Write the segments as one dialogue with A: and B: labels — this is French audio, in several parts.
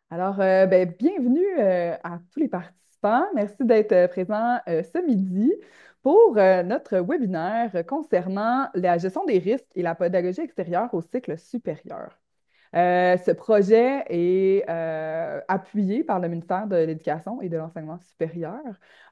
A: Bienvenue à tous les participants. Merci d'être présents ce midi pour notre webinaire concernant la gestion des risques et la pédagogie extérieure au cycle supérieur. Ce projet est appuyé par le ministère de l'Éducation et de l'Enseignement supérieur.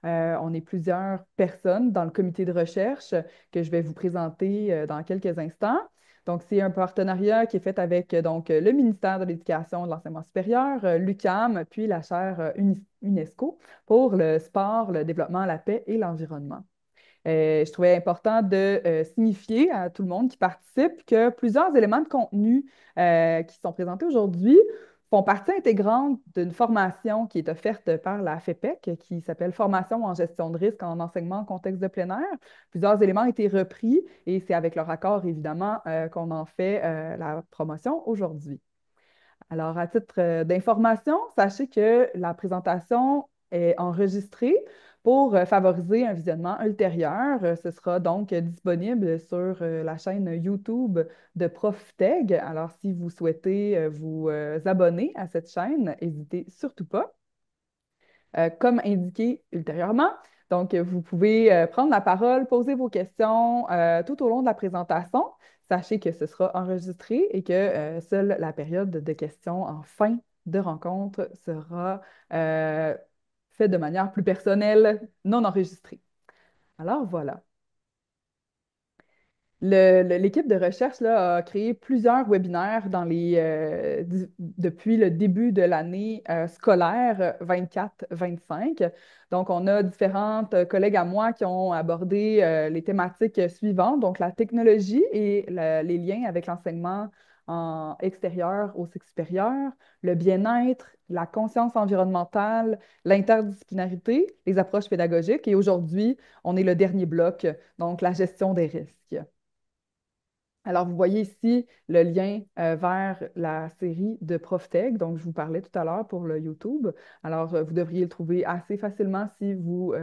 A: On est plusieurs personnes dans le comité de recherche que je vais vous présenter dans quelques instants. Donc, c'est un partenariat qui est fait avec le ministère de l'Éducation et de l'Enseignement supérieur, l'UQAM, puis la chaire UNESCO pour le sport, le développement, la paix et l'environnement. Je trouvais important de signifier à tout le monde qui participe que plusieurs éléments de contenu qui sont présentés aujourd'hui font partie intégrante d'une formation qui est offerte par la FEPEC, qui s'appelle Formation en gestion de risque en enseignement en contexte de plein air. Plusieurs éléments ont été repris et c'est avec leur accord, évidemment, qu'on en fait la promotion aujourd'hui. Alors, à titre d'information, sachez que la présentation est enregistrée pour favoriser un visionnement ultérieur. Ce sera donc disponible sur la chaîne YouTube de ProfTech. Alors, si vous souhaitez vous abonner à cette chaîne, n'hésitez surtout pas comme indiqué ultérieurement. Donc, vous pouvez prendre la parole, poser vos questions tout au long de la présentation. Sachez que ce sera enregistré et que seule la période de questions en fin de rencontre sera faite de manière plus personnelle, non enregistrée. Alors voilà. L'équipe de recherche là, a créé plusieurs webinaires depuis le début de l'année scolaire 24-25. Donc, on a différentes collègues à moi qui ont abordé les thématiques suivantes, donc la technologie et les liens avec l'enseignement en extérieur au cycle supérieur, le bien-être, la conscience environnementale, l'interdisciplinarité, les approches pédagogiques. Et aujourd'hui, on est le dernier bloc, donc la gestion des risques. Alors, vous voyez ici le lien vers la série de ProfTech, dont je vous parlais tout à l'heure pour le YouTube. Alors, vous devriez le trouver assez facilement si vous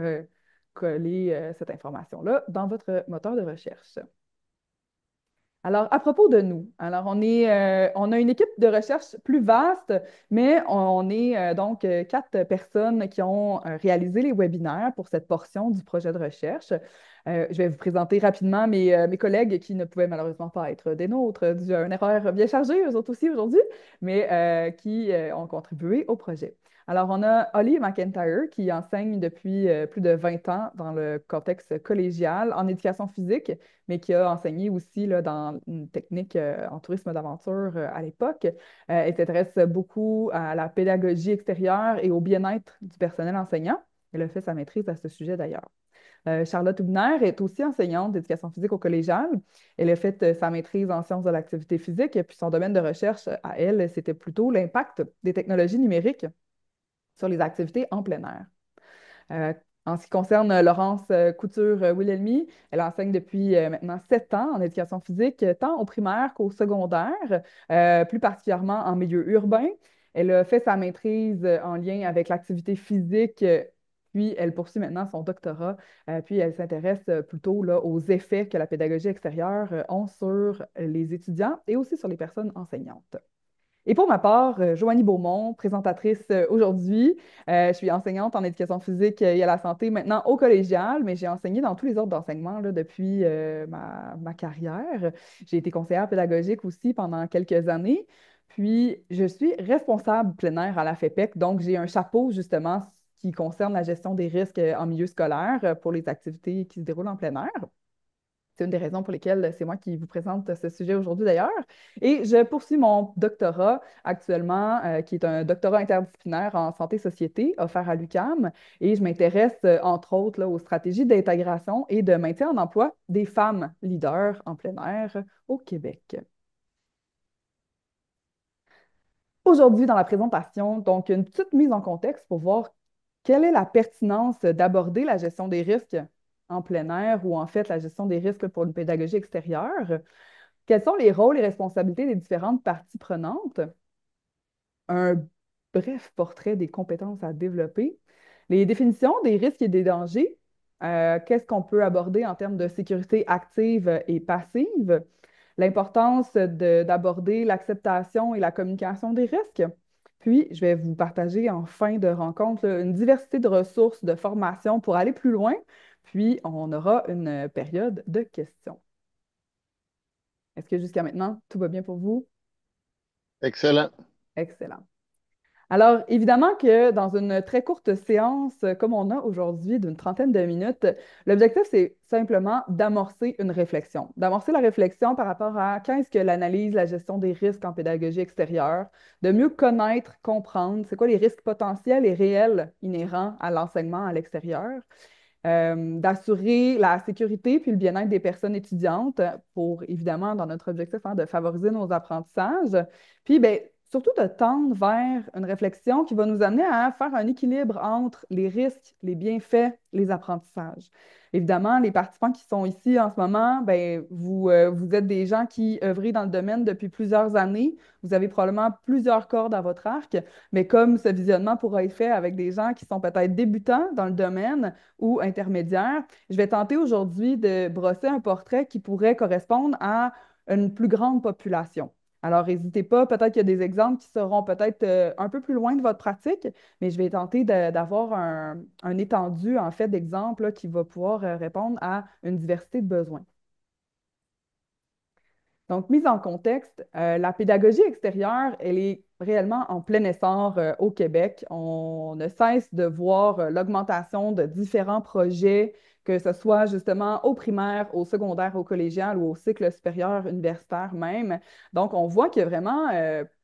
A: collez cette information-là dans votre moteur de recherche. Alors, à propos de nous, on a une équipe de recherche plus vaste, mais on est quatre personnes qui ont réalisé les webinaires pour cette portion du projet de recherche. Je vais vous présenter rapidement mes collègues qui ne pouvaient malheureusement pas être des nôtres, dû à un horaire bien chargé, eux autres aussi aujourd'hui, mais qui ont contribué au projet. Alors, on a Holly McIntyre qui enseigne depuis plus de 20 ans dans le contexte collégial en éducation physique, mais qui a enseigné aussi là, dans une technique en tourisme d'aventure à l'époque. Elle s'intéresse beaucoup à la pédagogie extérieure et au bien-être du personnel enseignant. Elle a fait sa maîtrise à ce sujet d'ailleurs. Charlotte Hubner est aussi enseignante d'éducation physique au collégial. Elle a fait sa maîtrise en sciences de l'activité physique, et puis son domaine de recherche à elle, c'était plutôt l'impact des technologies numériques sur les activités en plein air. Euh, En ce qui concerne Laurence Couture-Wilhelmy, elle enseigne depuis maintenant 7 ans en éducation physique, tant au primaire qu'au secondaire, plus particulièrement en milieu urbain. Elle a fait sa maîtrise en lien avec l'activité physique, puis elle poursuit maintenant son doctorat, puis elle s'intéresse plutôt là, aux effets que la pédagogie extérieure ont sur les étudiants et aussi sur les personnes enseignantes. Et pour ma part, Joanie Beaumont, présentatrice aujourd'hui. Je suis enseignante en éducation physique et à la santé maintenant au collégial, mais j'ai enseigné dans tous les ordres d'enseignement là, depuis ma carrière. J'ai été conseillère pédagogique aussi pendant quelques années. Puis, je suis responsable plein air à la FEPEC, donc j'ai un chapeau justement qui concerne la gestion des risques en milieu scolaire pour les activités qui se déroulent en plein air. C'est une des raisons pour lesquelles c'est moi qui vous présente ce sujet aujourd'hui d'ailleurs. Et je poursuis mon doctorat actuellement, qui est un doctorat interdisciplinaire en santé-société offert à l'UQAM. Et je m'intéresse, entre autres, là, aux stratégies d'intégration et de maintien en emploi des femmes leaders en plein air au Québec. Aujourd'hui, dans la présentation, donc une petite mise en contexte pour voir quelle est la pertinence d'aborder la gestion des risques en plein air ou en fait la gestion des risques pour une pédagogie extérieure. Quels sont les rôles et responsabilités des différentes parties prenantes? Un bref portrait des compétences à développer. Les définitions des risques et des dangers. Qu'est-ce qu'on peut aborder en termes de sécurité active et passive? L'importance d'aborder l'acceptation et la communication des risques. Puis, je vais vous partager en fin de rencontre là, une diversité de ressources de formation pour aller plus loin. Puis, on aura une période de questions. Est-ce que jusqu'à maintenant, tout va bien pour vous?
B: Excellent.
A: Excellent. Alors, évidemment que dans une très courte séance comme on a aujourd'hui d'une trentaine de minutes, l'objectif, c'est simplement d'amorcer une réflexion. D'amorcer la réflexion par rapport à qu'est-ce que l'analyse, la gestion des risques en pédagogie extérieure, de mieux connaître, comprendre, c'est quoi les risques potentiels et réels inhérents à l'enseignement à l'extérieur, d'assurer la sécurité puis le bien-être des personnes étudiantes pour, évidemment, dans notre objectif, hein, de favoriser nos apprentissages. Puis, ben, surtout de tendre vers une réflexion qui va nous amener à faire un équilibre entre les risques, les bienfaits, les apprentissages. Évidemment, les participants qui sont ici en ce moment, ben, vous êtes des gens qui œuvrent dans le domaine depuis plusieurs années. Vous avez probablement plusieurs cordes à votre arc, mais comme ce visionnement pourra être fait avec des gens qui sont peut-être débutants dans le domaine, ou intermédiaire, je vais tenter aujourd'hui de brosser un portrait qui pourrait correspondre à une plus grande population. Alors, n'hésitez pas, peut-être qu'il y a des exemples qui seront peut-être un peu plus loin de votre pratique, mais je vais tenter d'avoir un étendu, en fait, d'exemples là, qui va pouvoir répondre à une diversité de besoins. Donc, mise en contexte, la pédagogie extérieure, elle est réellement en plein essor au Québec. On ne cesse de voir l'augmentation de différents projets, que ce soit justement au primaire, au secondaire, au collégial ou au cycle supérieur universitaire même. Donc, on voit qu'il y a vraiment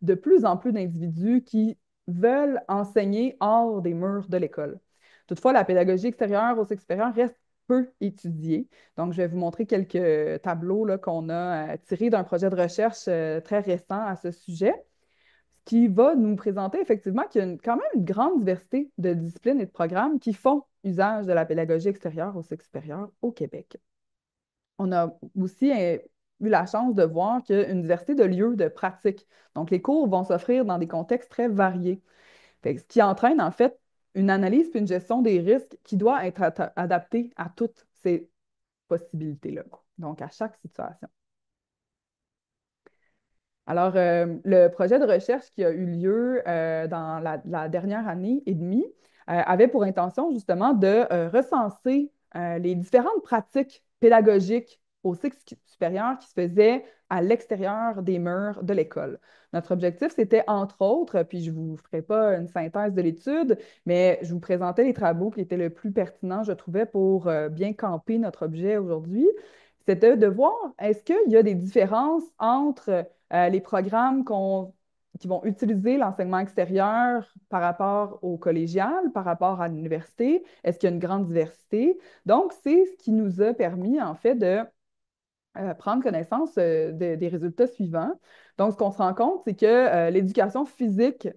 A: de plus en plus d'individus qui veulent enseigner hors des murs de l'école. Toutefois, la pédagogie extérieure au cycle supérieur reste peu étudiée. Donc, je vais vous montrer quelques tableaux là, qu'on a tirés d'un projet de recherche très récent à ce sujet, ce qui va nous présenter effectivement qu'il y a quand même une grande diversité de disciplines et de programmes qui font usage de la pédagogie extérieure au cycle supérieur au Québec. On a aussi eu la chance de voir qu'il y a une diversité de lieux de pratique. Donc, les cours vont s'offrir dans des contextes très variés. Ce qui entraîne en fait une analyse puis une gestion des risques qui doit être adaptée à toutes ces possibilités-là, donc à chaque situation. Alors, le projet de recherche qui a eu lieu dans la dernière année et demie avait pour intention justement de recenser les différentes pratiques pédagogiques au cycle supérieur qui se faisaient à l'extérieur des murs de l'école. Notre objectif, c'était entre autres, puis je ne vous ferai pas une synthèse de l'étude, mais je vous présentais les travaux qui étaient le plus pertinents, je trouvais, pour bien camper notre objet aujourd'hui. C'était de voir, est-ce qu'il y a des différences entre les programmes qui vont utiliser l'enseignement extérieur par rapport au collégial, par rapport à l'université? Est-ce qu'il y a une grande diversité? Donc, c'est ce qui nous a permis, en fait, de prendre connaissance des résultats suivants. Donc, ce qu'on se rend compte, c'est que l'éducation physique,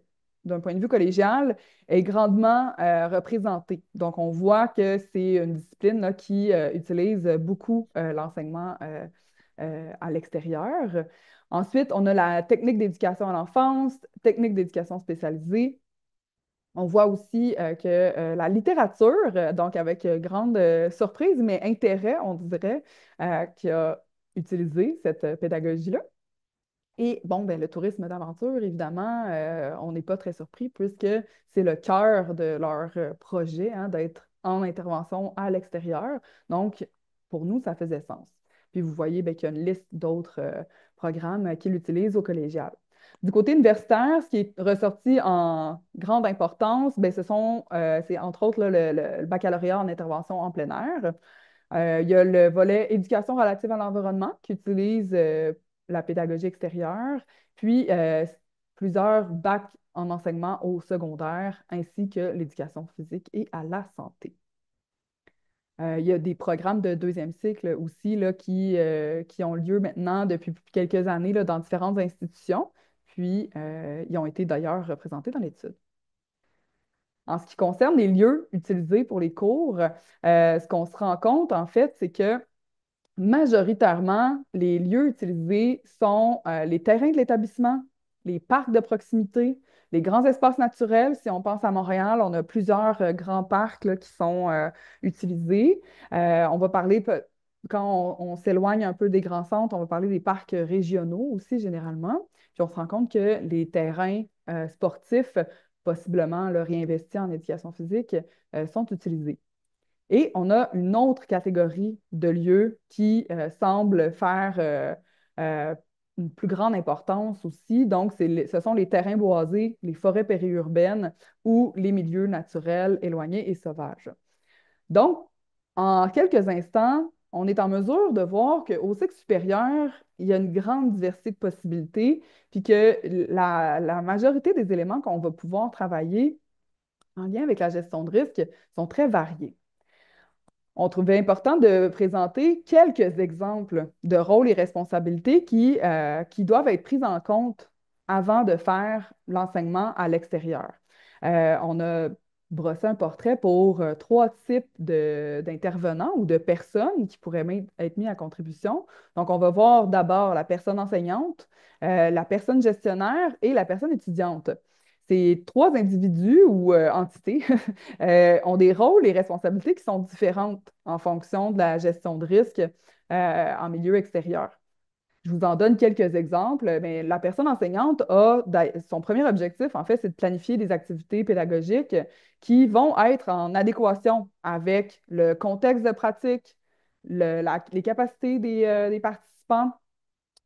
A: d'un point de vue collégial, est grandement représentée. Donc, on voit que c'est une discipline là, qui utilise beaucoup l'enseignement à l'extérieur. Ensuite, on a la technique d'éducation à l'enfance, technique d'éducation spécialisée. On voit aussi que la littérature, donc avec grande surprise, mais intérêt, on dirait, qui a utilisé cette pédagogie-là. Et bon, ben, le tourisme d'aventure, évidemment, on n'est pas très surpris puisque c'est le cœur de leur projet, hein, d'être en intervention à l'extérieur. Donc, pour nous, ça faisait sens. Puis vous voyez ben, qu'il y a une liste d'autres programmes qu'ils utilisent au collégial. Du côté universitaire, ce qui est ressorti en grande importance, ben, c'est entre autres là, le baccalauréat en intervention en plein air. Il y a le volet éducation relative à l'environnement qui utilise la pédagogie extérieure, puis plusieurs bacs en enseignement au secondaire, ainsi que l'éducation physique et à la santé. Il y a des programmes de deuxième cycle aussi là, qui ont lieu maintenant depuis quelques années là, dans différentes institutions, puis ils ont été d'ailleurs représentés dans l'étude. En ce qui concerne les lieux utilisés pour les cours, ce qu'on se rend compte en fait, c'est que majoritairement, les lieux utilisés sont les terrains de l'établissement, les parcs de proximité, les grands espaces naturels. Si on pense à Montréal, on a plusieurs grands parcs là, qui sont utilisés. On va parler, quand on s'éloigne un peu des grands centres, on va parler des parcs régionaux aussi généralement. Puis on se rend compte que les terrains sportifs, possiblement là, réinvestis en éducation physique, sont utilisés. Et on a une autre catégorie de lieux qui semble faire une plus grande importance aussi. Donc, ce sont les terrains boisés, les forêts périurbaines ou les milieux naturels éloignés et sauvages. Donc, en quelques instants, on est en mesure de voir qu'au cycle supérieur, il y a une grande diversité de possibilités, puis que la majorité des éléments qu'on va pouvoir travailler en lien avec la gestion de risque sont très variés. On trouvait important de présenter quelques exemples de rôles et responsabilités qui doivent être pris en compte avant de faire l'enseignement à l'extérieur. On a brossé un portrait pour trois types d'intervenants ou de personnes qui pourraient être mis à contribution. Donc, on va voir d'abord la personne enseignante, la personne gestionnaire et la personne étudiante. Ces trois individus ou entités ont des rôles et responsabilités qui sont différentes en fonction de la gestion de risque en milieu extérieur. Je vous en donne quelques exemples. Mais la personne enseignante son premier objectif, en fait, c'est de planifier des activités pédagogiques qui vont être en adéquation avec le contexte de pratique, les capacités des participants,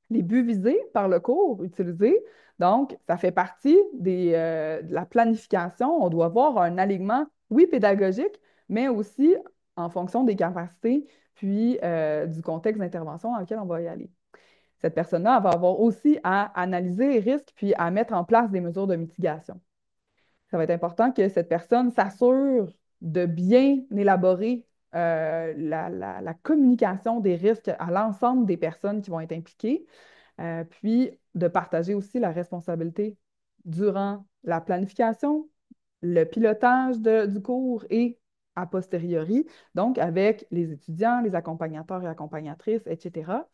A: les buts visés par le cours utilisé. Donc, ça fait partie de la planification. On doit avoir un alignement, oui, pédagogique, mais aussi en fonction des capacités, puis du contexte d'intervention dans lequel on va y aller. Cette personne-là va avoir aussi à analyser les risques, puis à mettre en place des mesures de mitigation. Ça va être important que cette personne s'assure de bien élaborer la communication des risques à l'ensemble des personnes qui vont être impliquées, puis de partager aussi la responsabilité durant la planification, le pilotage du cours et a posteriori, donc avec les étudiants, les accompagnateurs et accompagnatrices, etc.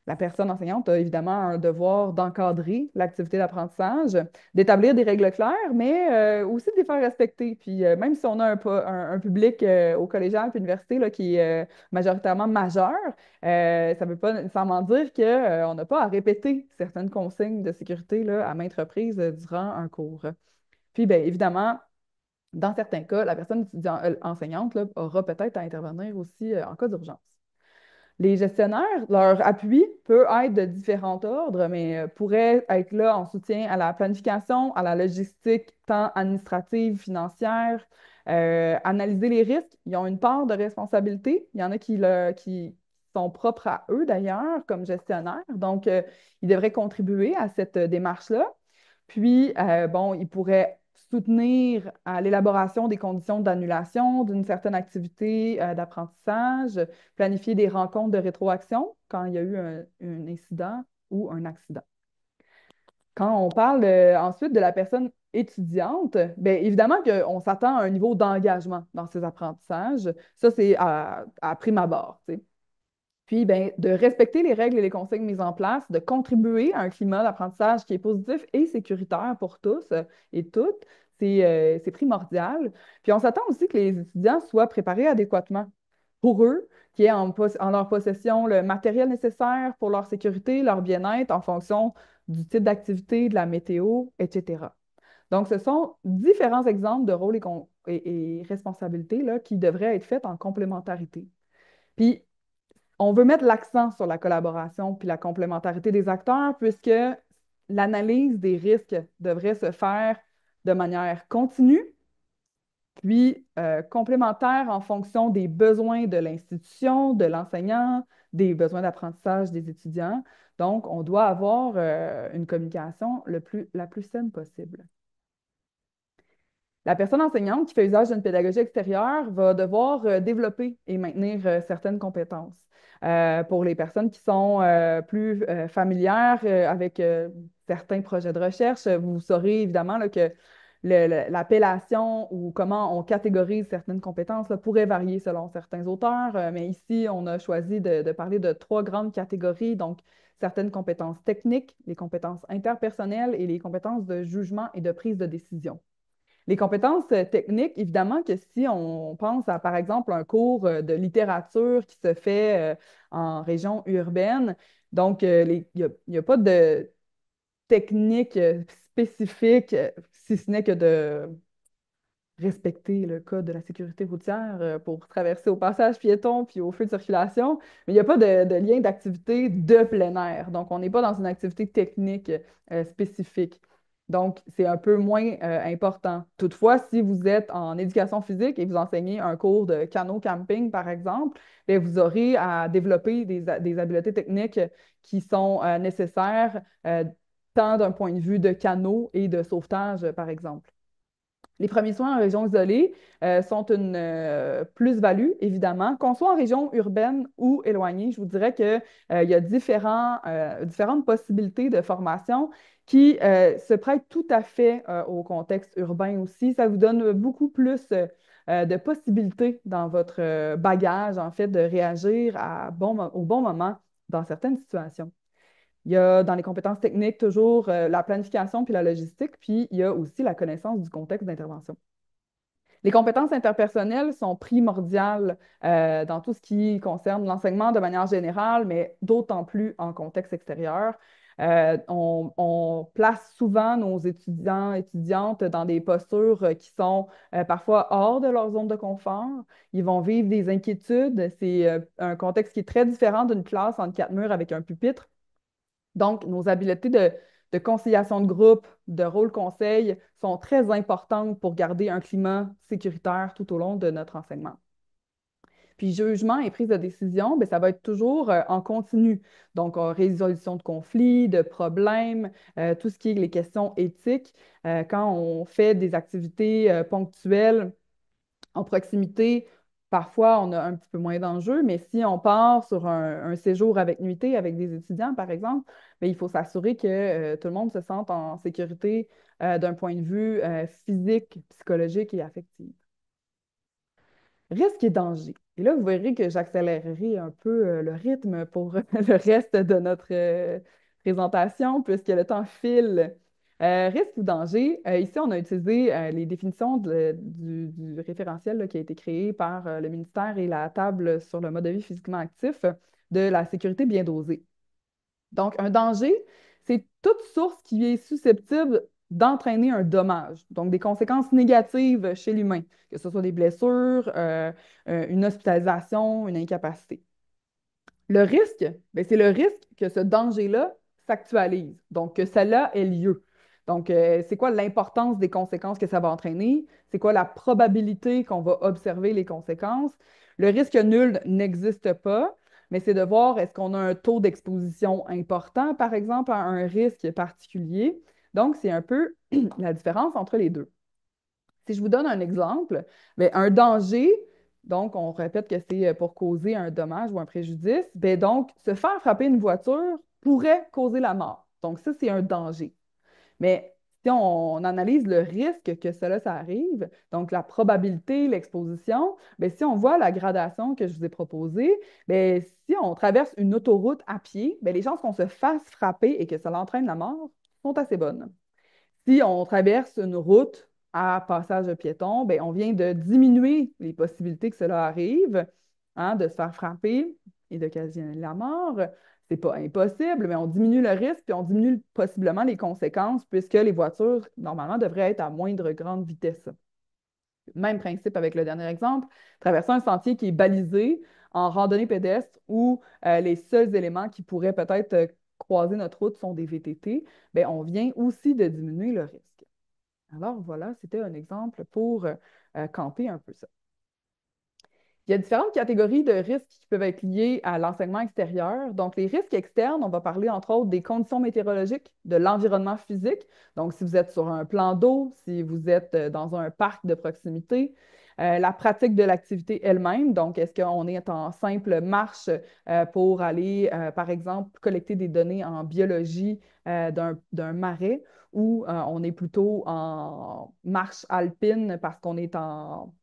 A: La personne enseignante a évidemment un devoir d'encadrer l'activité d'apprentissage, d'établir des règles claires, mais aussi de les faire respecter. Puis même si on a un public au collégial et université là, qui est majoritairement majeur, ça ne veut pas nécessairement dire qu'on n'a pas à répéter certaines consignes de sécurité là, à maintes reprises durant un cours. Puis bien évidemment, dans certains cas, la personne enseignante là, aura peut-être à intervenir aussi en cas d'urgence. Les gestionnaires, leur appui peut être de différents ordres, mais pourrait être là en soutien à la planification, à la logistique, tant administrative, financière, analyser les risques. Ils ont une part de responsabilité. Il y en a qui sont propres à eux d'ailleurs comme gestionnaires. Donc, ils devraient contribuer à cette démarche-là. Puis, bon, ils pourraient soutenir à l'élaboration des conditions d'annulation d'une certaine activité d'apprentissage, planifier des rencontres de rétroaction quand il y a eu un incident ou un accident. Quand on parle ensuite de la personne étudiante, bien évidemment qu'on s'attend à un niveau d'engagement dans ces apprentissages. Ça, c'est à prime abord, tu sais. Puis, ben, de respecter les règles et les consignes mises en place, de contribuer à un climat d'apprentissage qui est positif et sécuritaire pour tous et toutes, c'est primordial. Puis, on s'attend aussi que les étudiants soient préparés adéquatement pour eux, qui est en leur possession le matériel nécessaire pour leur sécurité, leur bien-être en fonction du type d'activité, de la météo, etc. Donc, ce sont différents exemples de rôles et responsabilités là, qui devraient être faits en complémentarité. Puis, on veut mettre l'accent sur la collaboration puis la complémentarité des acteurs puisque l'analyse des risques devrait se faire de manière continue, puis complémentaire en fonction des besoins de l'institution, de l'enseignant, des besoins d'apprentissage des étudiants. Donc, on doit avoir une communication la plus saine possible. La personne enseignante qui fait usage d'une pédagogie extérieure va devoir développer et maintenir certaines compétences. Pour les personnes qui sont plus familières avec certains projets de recherche, vous saurez évidemment là, que l'appellation ou comment on catégorise certaines compétences là, pourrait varier selon certains auteurs, mais ici, on a choisi de parler de trois grandes catégories, donc certaines compétences techniques, les compétences interpersonnelles et les compétences de jugement et de prise de décision. Les compétences techniques, évidemment que si on pense à, par exemple, un cours de littérature qui se fait en région urbaine, donc il n'y a pas technique spécifique, si ce n'est que de respecter le code de la sécurité routière pour traverser au passage piéton puis au feu de circulation, mais il n'y a pas de lien d'activité de plein air. Donc, on n'est pas dans une activité technique spécifique. Donc, c'est un peu moins important. Toutefois, si vous êtes en éducation physique et vous enseignez un cours de canot camping, par exemple, bien, vous aurez à développer des habiletés techniques qui sont nécessaires tant d'un point de vue de canot et de sauvetage, par exemple. Les premiers soins en région isolée sont une plus-value, évidemment. Qu'on soit en région urbaine ou éloignée, je vous dirais qu'il y a différentes possibilités de formation qui se prêtent tout à fait au contexte urbain aussi. Ça vous donne beaucoup plus de possibilités dans votre bagage, en fait, de réagir au bon moment dans certaines situations. Il y a dans les compétences techniques toujours la planification puis la logistique, puis il y a aussi la connaissance du contexte d'intervention. Les compétences interpersonnelles sont primordiales dans tout ce qui concerne l'enseignement de manière générale, mais d'autant plus en contexte extérieur. On place souvent nos étudiants, étudiantes dans des postures qui sont parfois hors de leur zone de confort. Ils vont vivre des inquiétudes. C'est un contexte qui est très différent d'une classe entre quatre murs avec un pupitre. Donc, nos habiletés de conciliation de groupe, de rôle conseil sont très importantes pour garder un climat sécuritaire tout au long de notre enseignement. Puis, jugement et prise de décision, bien, ça va être toujours en continu. Donc, résolution de conflits, de problèmes, tout ce qui est les questions éthiques. Quand on fait des activités ponctuelles, en proximité, parfois, on a un petit peu moins d'enjeux, mais si on part sur un séjour avec nuitée avec des étudiants, par exemple, bien, il faut s'assurer que tout le monde se sente en sécurité d'un point de vue physique, psychologique et affectif. Risque et danger. Et là, vous verrez que j'accélérerai un peu le rythme pour le reste de notre présentation, puisque le temps file. Risque ou danger, ici, on a utilisé les définitions du référentiel là, qui a été créé par le ministère et la table sur le mode de vie physiquement actif de la sécurité bien dosée. Donc, un danger, c'est toute source qui est susceptible d'entraîner un dommage, donc des conséquences négatives chez l'humain, que ce soit des blessures, une hospitalisation, une incapacité. Le risque, ben, c'est le risque que ce danger-là s'actualise, donc que cela ait lieu. Donc, c'est quoi l'importance des conséquences que ça va entraîner? C'est quoi la probabilité qu'on va observer les conséquences? Le risque nul n'existe pas, mais c'est de voir est-ce qu'on a un taux d'exposition important, par exemple, à un risque particulier. Donc, c'est un peu la différence entre les deux. Si je vous donne un exemple, bien, un danger, donc on répète que c'est pour causer un dommage ou un préjudice, bien, donc se faire frapper une voiture pourrait causer la mort. Donc ça, c'est un danger. Mais si on analyse le risque que ça arrive, donc la probabilité, l'exposition, bien, si on voit la gradation que je vous ai proposée, bien, si on traverse une autoroute à pied, bien, les chances qu'on se fasse frapper et que ça entraîne la mort sont assez bonnes. Si on traverse une route à passage de piéton, bien, on vient de diminuer les possibilités que cela arrive, hein, de se faire frapper et d'occasionner la mort. C'est pas impossible, mais on diminue le risque puis on diminue possiblement les conséquences puisque les voitures, normalement, devraient être à moindre grande vitesse. Même principe avec le dernier exemple, traverser un sentier qui est balisé en randonnée pédestre où les seuls éléments qui pourraient peut-être croiser notre route sont des VTT, bien, on vient aussi de diminuer le risque. Alors voilà, c'était un exemple pour camper un peu ça. Il y a différentes catégories de risques qui peuvent être liés à l'enseignement extérieur. Donc, les risques externes, on va parler entre autres des conditions météorologiques, de l'environnement physique. Donc, si vous êtes sur un plan d'eau, si vous êtes dans un parc de proximité, la pratique de l'activité elle-même. Donc, est-ce qu'on est en simple marche pour aller, par exemple, collecter des données en biologie d'un marais ou on est plutôt en marche alpine parce qu'on est en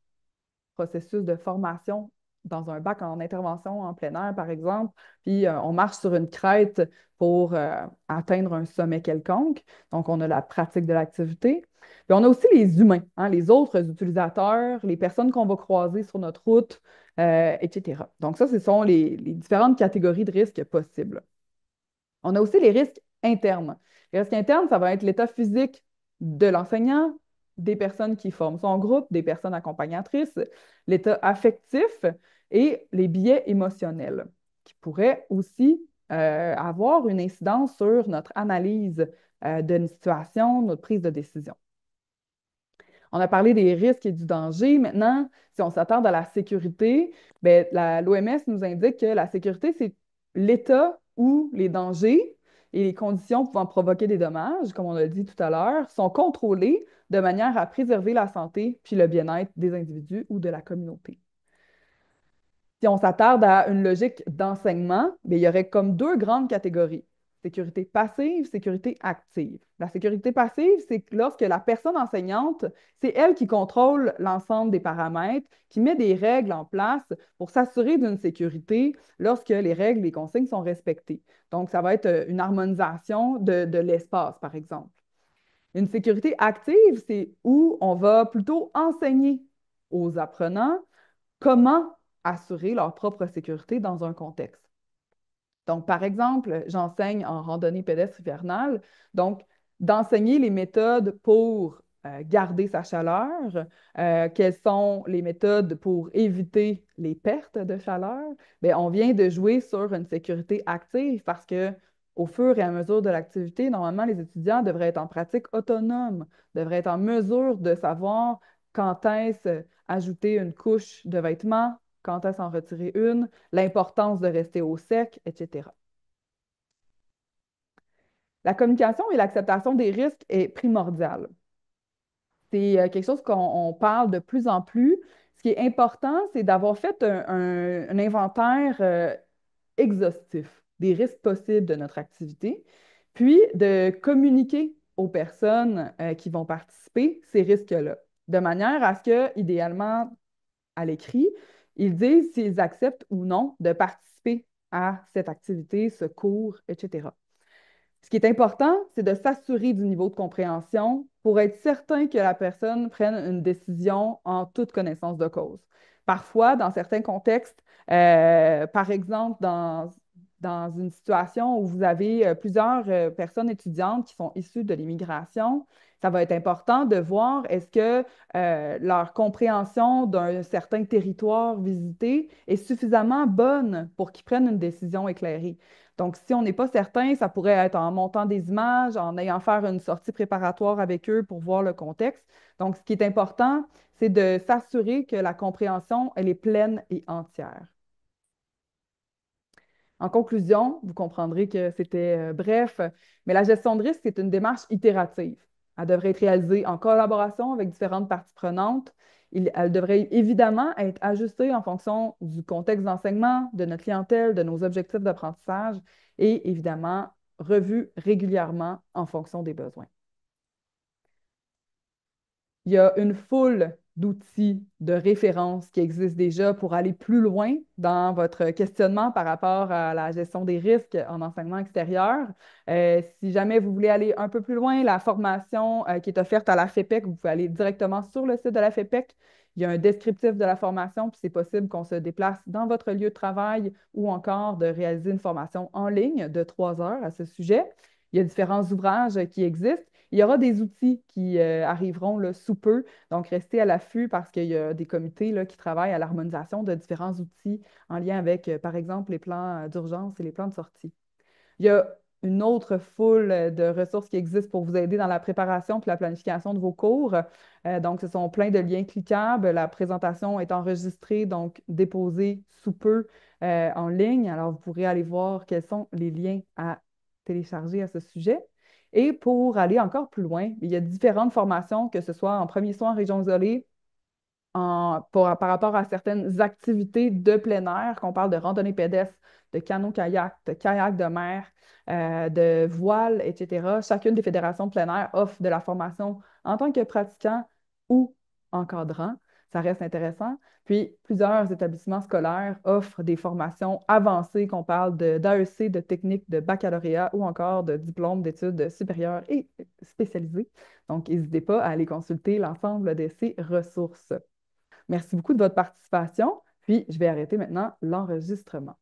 A: processus de formation dans un bac en intervention en plein air, par exemple, puis on marche sur une crête pour atteindre un sommet quelconque. Donc, on a la pratique de l'activité. Puis on a aussi les humains, hein, les autres utilisateurs, les personnes qu'on va croiser sur notre route, etc. Donc, ça, ce sont les différentes catégories de risques possibles. On a aussi les risques interne. Les risques internes, ça va être l'état physique de l'enseignant, des personnes qui forment son groupe, des personnes accompagnatrices, l'état affectif et les biais émotionnels qui pourraient aussi avoir une incidence sur notre analyse d'une situation, notre prise de décision. On a parlé des risques et du danger. Maintenant, si on s'attarde à la sécurité, ben, l'OMS nous indique que la sécurité, c'est l'état où les dangers et les conditions pouvant provoquer des dommages, comme on l'a dit tout à l'heure, sont contrôlés de manière à préserver la santé puis le bien-être des individus ou de la communauté. Si on s'attarde à une logique d'enseignement, bien, il y aurait comme deux grandes catégories. Sécurité passive, sécurité active. La sécurité passive, c'est lorsque la personne enseignante, c'est elle qui contrôle l'ensemble des paramètres, qui met des règles en place pour s'assurer d'une sécurité lorsque les règles, les consignes sont respectées. Donc, ça va être une harmonisation de l'espace, par exemple. Une sécurité active, c'est où on va plutôt enseigner aux apprenants comment assurer leur propre sécurité dans un contexte. Donc, par exemple, j'enseigne en randonnée pédestre hivernale, donc d'enseigner les méthodes pour garder sa chaleur, quelles sont les méthodes pour éviter les pertes de chaleur. Bien, on vient de jouer sur une sécurité active parce que au fur et à mesure de l'activité, normalement, les étudiants devraient être en pratique autonome, devraient être en mesure de savoir quand est-ce ajouter une couche de vêtements, quand est-ce en retirer une, l'importance de rester au sec, etc. La communication et l'acceptation des risques est primordiale. C'est quelque chose qu'on parle de plus en plus. Ce qui est important, c'est d'avoir fait un inventaire exhaustif des risques possibles de notre activité, puis de communiquer aux personnes qui vont participer ces risques-là, de manière à ce que, idéalement, à l'écrit, ils disent s'ils acceptent ou non de participer à cette activité, ce cours, etc. Ce qui est important, c'est de s'assurer du niveau de compréhension pour être certain que la personne prenne une décision en toute connaissance de cause. Parfois, dans certains contextes, par exemple, dans une situation où vous avez plusieurs personnes étudiantes qui sont issues de l'immigration, ça va être important de voir est-ce que leur compréhension d'un certain territoire visité est suffisamment bonne pour qu'ils prennent une décision éclairée. Donc, si on n'est pas certain, ça pourrait être en montant des images, en ayant faire une sortie préparatoire avec eux pour voir le contexte. Donc, ce qui est important, c'est de s'assurer que la compréhension, elle est pleine et entière. En conclusion, vous comprendrez que c'était bref, mais la gestion de risque, c'est une démarche itérative. Elle devrait être réalisée en collaboration avec différentes parties prenantes. Elle devrait évidemment être ajustée en fonction du contexte d'enseignement, de notre clientèle, de nos objectifs d'apprentissage et évidemment revue régulièrement en fonction des besoins. Il y a une foule d'outils, de références qui existent déjà pour aller plus loin dans votre questionnement par rapport à la gestion des risques en enseignement extérieur. Si jamais vous voulez aller un peu plus loin, la formation qui est offerte à la FEPEC, vous pouvez aller directement sur le site de la FEPEC. Il y a un descriptif de la formation, puis c'est possible qu'on se déplace dans votre lieu de travail ou encore de réaliser une formation en ligne de 3 heures à ce sujet. Il y a différents ouvrages qui existent. Il y aura des outils qui arriveront là, sous peu. Donc, restez à l'affût parce qu'il y a des comités là, qui travaillent à l'harmonisation de différents outils en lien avec, par exemple, les plans d'urgence et les plans de sortie. Il y a une autre foule de ressources qui existent pour vous aider dans la préparation et la planification de vos cours. Donc, ce sont plein de liens cliquables. La présentation est enregistrée, donc déposée sous peu en ligne. Alors, vous pourrez aller voir quels sont les liens à télécharger à ce sujet. Et pour aller encore plus loin, il y a différentes formations, que ce soit en premier soin en région isolée, par rapport à certaines activités de plein air, qu'on parle de randonnée pédestre, de canot-kayak, de kayak de mer, de voile, etc. Chacune des fédérations de plein air offre de la formation en tant que pratiquant ou encadrant. Ça reste intéressant. Puis, plusieurs établissements scolaires offrent des formations avancées, qu'on parle d'AEC, de techniques de baccalauréat ou encore de diplômes d'études supérieures et spécialisées. Donc, n'hésitez pas à aller consulter l'ensemble de ces ressources. Merci beaucoup de votre participation. Puis, je vais arrêter maintenant l'enregistrement.